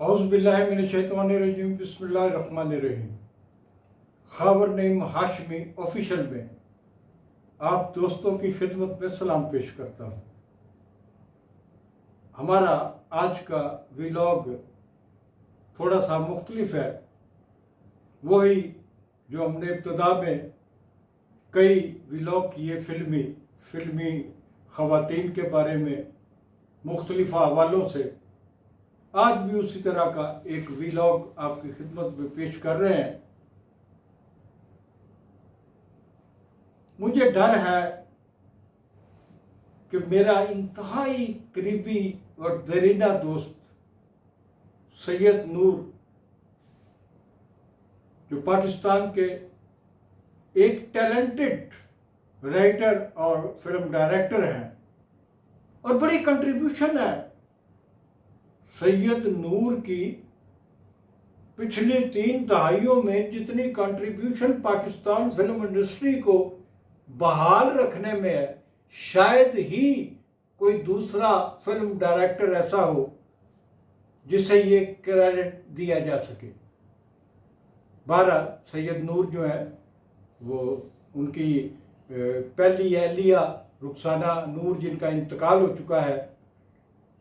औज़ुबिल्लाहिमिनश्शैतानिर्रजीम बिस्मिल्लाहिर्रहमानिर्रहीम। ख़ाबर नईम हाशमी ऑफिशियल में आप दोस्तों की खिदमत में सलाम पेश करता हूँ। हमारा आज का व्लॉग थोड़ा सा मुख्तलिफ है। वही जो हमने इब्तिदा में कई व्लॉग किए फिल्मी ख़वातीन के बारे में मुख्तलिफ हवालों से, आज भी उसी तरह का एक व्लॉग आपकी खिदमत में पेश कर रहे हैं। मुझे डर है कि मेरा इंतहाई करीबी और दरीना दोस्त सैयद नूर, जो पाकिस्तान के एक टैलेंटेड राइटर और फिल्म डायरेक्टर हैं और बड़ी कंट्रीब्यूशन है सैयद नूर की, पिछली 3 दहाइयों में जितनी कंट्रीब्यूशन पाकिस्तान फिल्म इंडस्ट्री को बहाल रखने में है, शायद ही कोई दूसरा फिल्म डायरेक्टर ऐसा हो जिसे ये क्रेडिट दिया जा सके। 12 सैयद नूर जो है वो उनकी पहली अहलिया रुखसाना नूर, जिनका इंतकाल हो चुका है,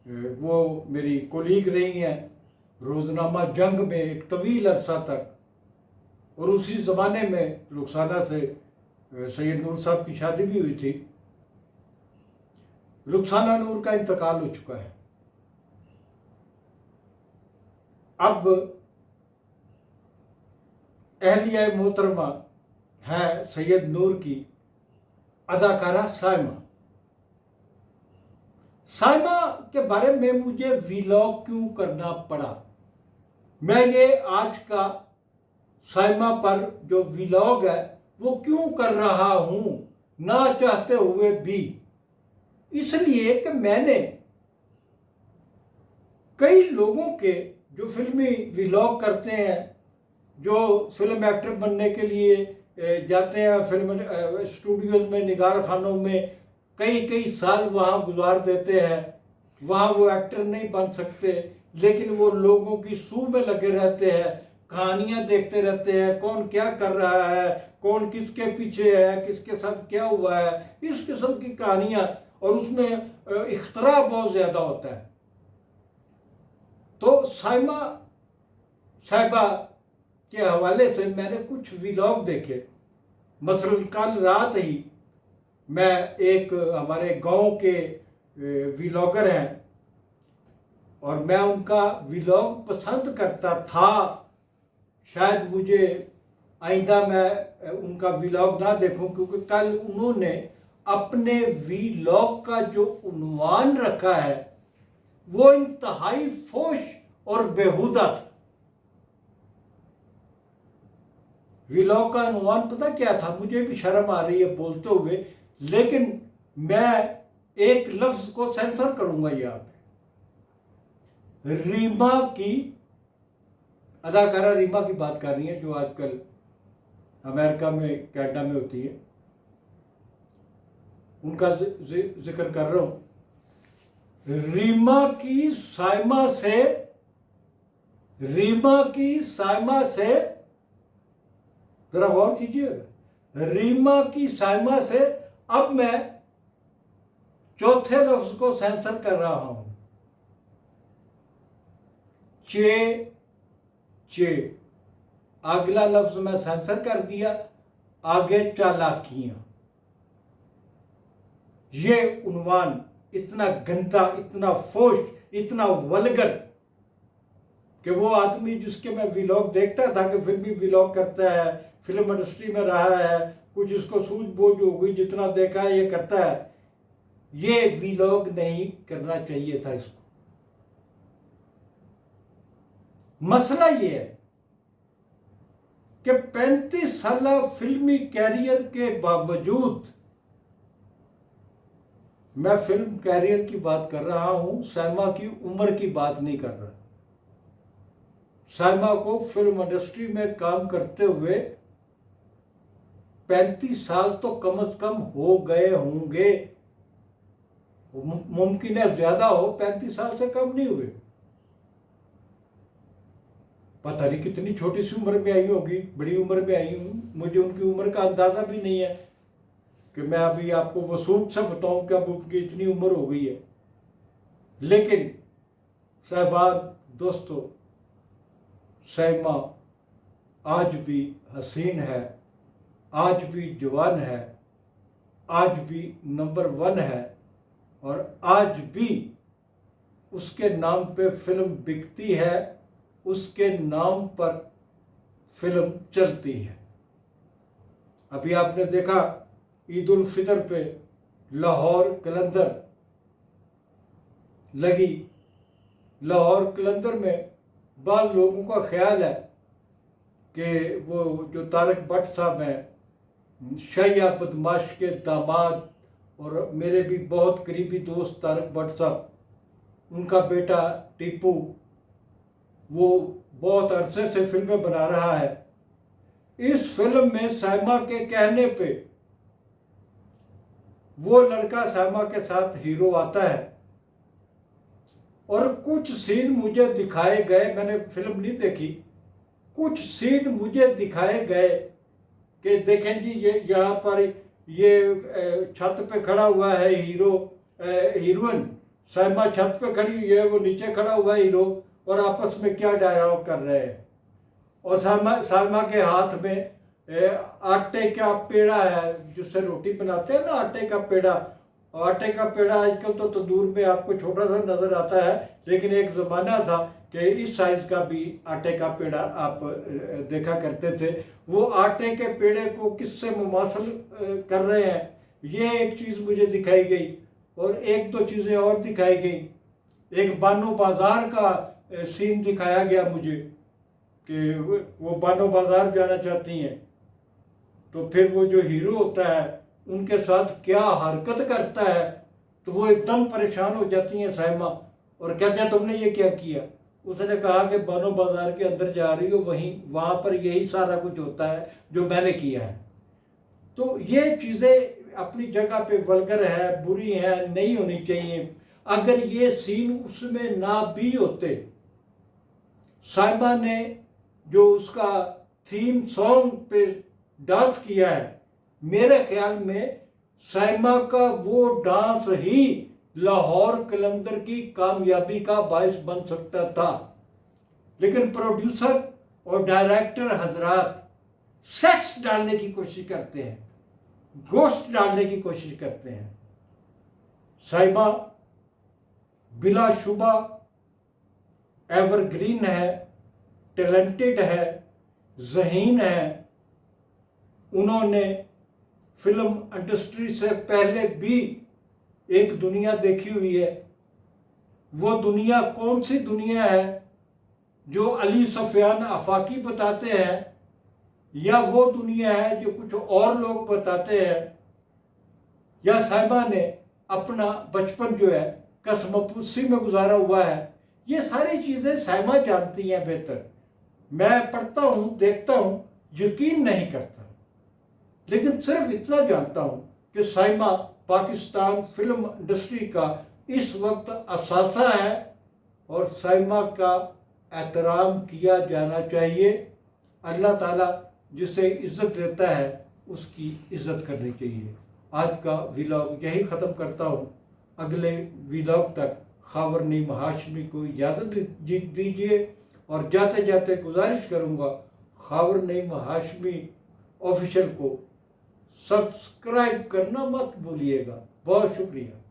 वो मेरी कोलीग रही हैं रोज़नामा जंग में एक तवील अरसा तक, और उसी ज़माने में रुखसाना से सैयद नूर साहब की शादी भी हुई थी। रुखसाना नूर का इंतकाल हो चुका है। अब अहलिया मोहतरमा है सैयद नूर की अदाकारा साइमा के बारे में मुझे व्लॉग क्यों करना पड़ा। मैं ये आज का साइमा पर जो व्लॉग है वो क्यों कर रहा हूँ, ना चाहते हुए भी, इसलिए कि मैंने कई लोगों के जो फिल्मी व्लॉग करते हैं, जो फिल्म एक्टर बनने के लिए जाते हैं फिल्म स्टूडियोज में, निगार खानों में, कई साल वहाँ गुजार देते हैं। वहाँ वो एक्टर नहीं बन सकते, लेकिन वो लोगों की सूह में लगे रहते हैं, कहानियाँ देखते रहते हैं, कौन क्या कर रहा है, कौन किसके पीछे है, किसके साथ क्या हुआ है, इस किस्म की कहानियाँ, और उसमें इख्तरा बहुत ज़्यादा होता है। तो साइमा साहिबा के हवाले से मैंने कुछ व्लॉग देखे। मसलन कल रात ही मैं एक हमारे गांव के व्लॉगर हैं और मैं उनका व्लॉग पसंद करता था। शायद मुझे आइंदा मैं उनका व्लॉग ना देखूं, क्योंकि कल उन्होंने अपने व्लॉग का जो उन्वान रखा है वो इंतहाई फोश और बेहुदा था। व्लॉग का उन्वान पता क्या था? मुझे भी शर्म आ रही है बोलते हुए, लेकिन मैं एक लफ्ज को सेंसर करूंगा यहाँ पे। रीमा की, अदाकारा रीमा की बात कर रही है, जो आजकल अमेरिका में, कनाडा में होती है, उनका जिक्र कर रहा हूं। रीमा की साइमा से जरा गौर कीजिएगा। रीमा की साइमा से अब मैं चौथे लफ्ज को सेंसर कर रहा हूं। चे अगला लफ्ज मैं सेंसर कर दिया, आगे चालाकियां। ये उन्वान इतना गंदा, इतना फोश, इतना वल्गर कि वो आदमी जिसके मैं व्लॉग देखता था कि फिल्मी व्लॉग करता है, फिल्म इंडस्ट्री में रहा है, कुछ इसको सूझबूझ हो गई, जितना देखा है ये करता है, ये व्लॉग नहीं करना चाहिए था इसको। मसला ये है कि 35 साल फिल्मी कैरियर के बावजूद, मैं फिल्म कैरियर की बात कर रहा हूं, साइमा की उम्र की बात नहीं कर रहा। साइमा को फिल्म इंडस्ट्री में काम करते हुए 35 साल तो कम से कम हो गए होंगे। मुमकिन है ज्यादा हो, 35 साल से कम नहीं हुए। पता नहीं कितनी छोटी सी उम्र में आई होगी, बड़ी उम्र में आई हूँ, मुझे उनकी उम्र का अंदाज़ा भी नहीं है कि मैं अभी आपको वसूख से बताऊँ कि अब उनकी इतनी उम्र हो गई है। लेकिन साहिबान, दोस्तों, सैमा आज भी हसीन है, आज भी जवान है, आज भी नंबर 1 है, और आज भी उसके नाम पे फिल्म बिकती है, उसके नाम पर फिल्म चलती है। अभी आपने देखा ईद उल फितर पे लाहौर कलंदर लगी। लाहौर कलंदर में बाज़ लोगों का ख्याल है कि वो जो तारक भट्ट साहब हैं, शाहिया बदमाश के दामाद और मेरे भी बहुत करीबी दोस्त तारक भट्ट साहब, उनका बेटा टीपू, वो बहुत अरसे से फिल्में बना रहा है। इस फिल्म में सैमा के कहने पे वो लड़का सैमा के साथ हीरो आता है, और कुछ सीन मुझे दिखाए गए, मैंने फिल्म नहीं देखी, कुछ सीन मुझे दिखाए गए कि देखें जी, ये यहाँ पर ये छत पे खड़ा हुआ है हीरो, हीरोइन सैमा छत पे खड़ी हुई है, वो नीचे खड़ा हुआ है हीरो, और आपस में क्या डायलॉग कर रहे हैं। और सैमा के हाथ में आटे का पेड़ा है, जिससे रोटी बनाते हैं ना, आटे का पेड़ा। आटे का पेड़ा आजकल तो तंदूर में आपको छोटा सा नज़र आता है, लेकिन एक ज़माना था कि इस साइज़ का भी आटे का पेड़ा आप देखा करते थे। वो आटे के पेड़े को किससे मुमासल कर रहे हैं, ये एक चीज़ मुझे दिखाई गई। और एक दो चीज़ें और दिखाई गई। एक बानो बाज़ार का सीन दिखाया गया मुझे कि वो बानो बाज़ार जाना चाहती हैं, तो फिर वो जो हीरो होता है उनके साथ क्या हरकत करता है, तो वो एकदम परेशान हो जाती हैं सैमा, और कहते हैं तुमने ये क्या किया। उसने कहा कि बानो बाज़ार के अंदर जा रही हो, वहाँ पर यही सारा कुछ होता है जो मैंने किया है। तो ये चीज़ें अपनी जगह पे वल्गर है, बुरी है, नहीं होनी चाहिए। अगर ये सीन उसमें ना भी होते, साइमा ने जो उसका थीम सॉन्ग पे डांस किया है, मेरे ख्याल में साइमा का वो डांस ही लाहौर कलंदर की कामयाबी का बायस बन सकता था। लेकिन प्रोड्यूसर और डायरेक्टर हजरात सेक्स डालने की कोशिश करते हैं, गोश्त डालने की कोशिश करते हैं। साइमा बिलाशुबा एवरग्रीन है, टैलेंटेड है, ज़हीन है। उन्होंने फिल्म इंडस्ट्री से पहले भी एक दुनिया देखी हुई है। वो दुनिया कौन सी दुनिया है जो अली सफियान आफाकी बताते हैं, या वो दुनिया है जो कुछ और लोग बताते हैं, या साहिबा ने अपना बचपन जो है कसमपुसी में गुजारा हुआ है, ये सारी चीज़ें साहिबा जानती हैं बेहतर। मैं पढ़ता हूँ, देखता हूँ, यकीन नहीं करता, लेकिन सिर्फ इतना जानता हूँ कि साहिबा पाकिस्तान फिल्म इंडस्ट्री का इस वक्त असासा है, और साहिबा का एहतराम किया जाना चाहिए। अल्लाह ताला जिसे इज़्ज़त देता है उसकी इज़्ज़त करनी चाहिए। आज का व्लॉग यही ख़त्म करता हूँ। अगले व्लॉग तक खावर नईम हाशमी को इजाज़त दीजिए, और जाते जाते गुजारिश करूँगा खावर नईम हाशमी ऑफिशियल को सब्सक्राइब करना मत भूलिएगा। बहुत शुक्रिया।